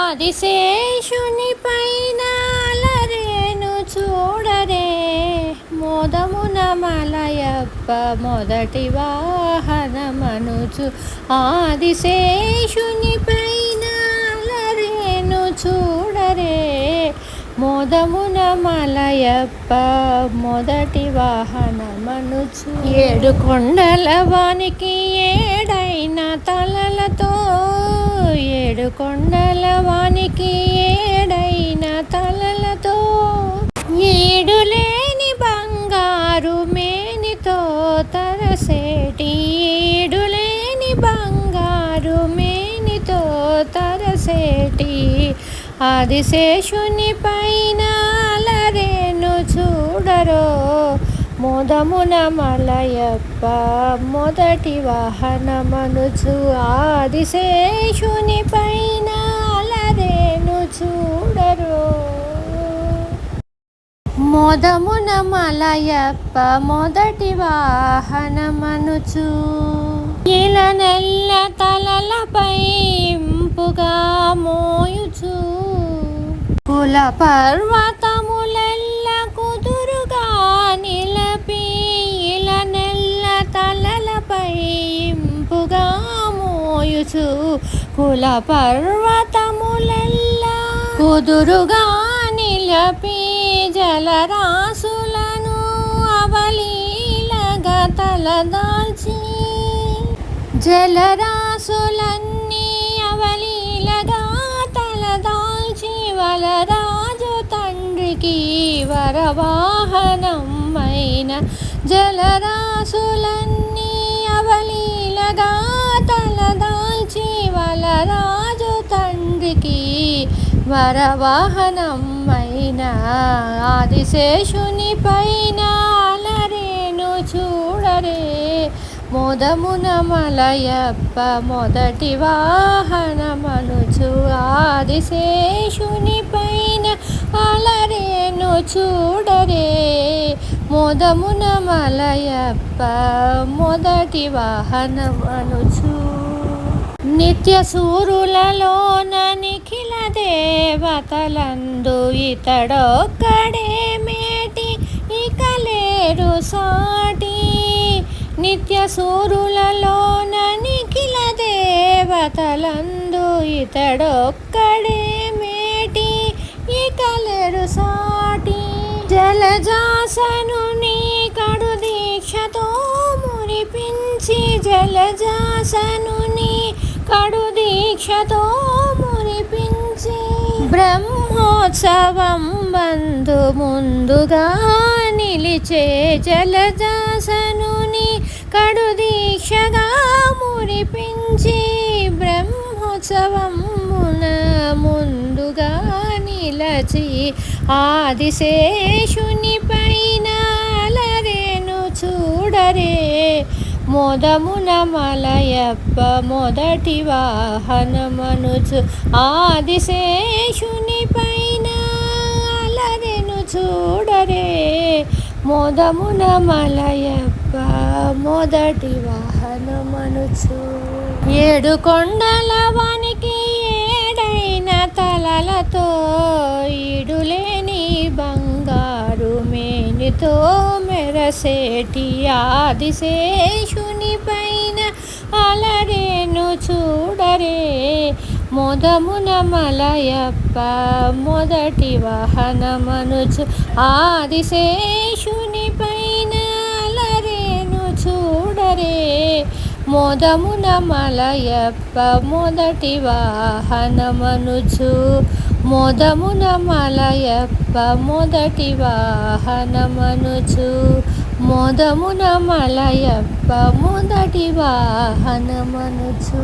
ఆదిశేషుని పైన అలరేను చూడరే, మోదమున మలయప్ప మొదటి వాహనమనుచు. ఆదిశేషుని పైన అలరేను చూడరే, మోదమున మలయప్ప మొదటి వాహనమనుచు. ఏడు కొండల వానికి ఏడైన తలలతో, ఏడు కొండల వానికి ఏడైన తలలతో, ఏడులేని బంగారు మేనితో తరసేటి, ఏడులేని బంగారు మేనితో తరసేటి ఆదిశేషుని పైన అలరేను చూడరో, మోదమున మలయప్ప మొదటి వాహనమనుచు. ఆదిశేషుని పైన అలరేను చూడరో, మోదమున మలయప్ప మొదటి వాహనమనుచు. ఇల నెల్ల తలలపై ఇంపుగా మోయుచు, కుల పర్వతములెల్ల కుదురుగా నిలపి, ఇల నెల్ల తలలపై ఇంపుగా మోయుచు, కుల పర్వతములెల్ల కుదురుగా నిలపి, జలరాశులను అవలీలగా తలదాల్చి, జలరాశులన్నీ అవలీలగా తలదాల్చి, వలరాజు తండ్రికి వరవాహనమైన, జలరాశులన్నీ అవలీలగా తలదాల్చి, వలరాజు తండ్రికి వరవాహనమైన ఆదిశేషుని పైన అలరేను చూడరే, మోదమున మలయప్ప మొదటి వాహనమనుచు. ఆదిశేషుని పైన అలరేను చూడరే, మోదమున మలయప్ప మొదటి వాహనమనుచు. నిత్య సూరులలోన నిఖిల దేవతలందు ఇతడొక్కడే మేటి, ఇక లేరు సాటి. నిత్య సూరులలోన నిఖిల దేవతలందు ఇతడొక్కడే మేటి, ఇక లేరు సాటి. జలజాసనుని కడు దీక్షతో మురిపించి, జలజాసనుని కడు దీక్షతో మురిపించి, బ్రహ్మోత్సవం బంధు ముందుగా నిలిచే, జలజాసనుని కడు దీక్షగా మురిపించి, బ్రహ్మోత్సవం ముందుగా నిలచి, ఆదిశేషుని పైన అలరేను చూడరే, మోదమున మలయప్ప మొదటి వాహనమనుచు. ఆదిశేషుని పైన అలరెను చూడరే, మోదమున మలయప్ప మొదటి వాహనమనుచు. ఏడు కొండల వానికి ఏడైన తలలతో, ఈడులేని బంగారు మేనితో మెరసేటి ఆదిశేషుని పైన అలరేను చూడరే, మోదమున మలయప్ప మొదటి వాహనమనుచు. ఆదిశేషుని పైన అలరేను చూడరే, మోదమున మలయప్ప మొదటి వాహనమనుచు. మోదమున మలయప్ప మొదటి వాహనమనుచు. మోదమున మలయప్ప మొదటి వాహనమనుచు.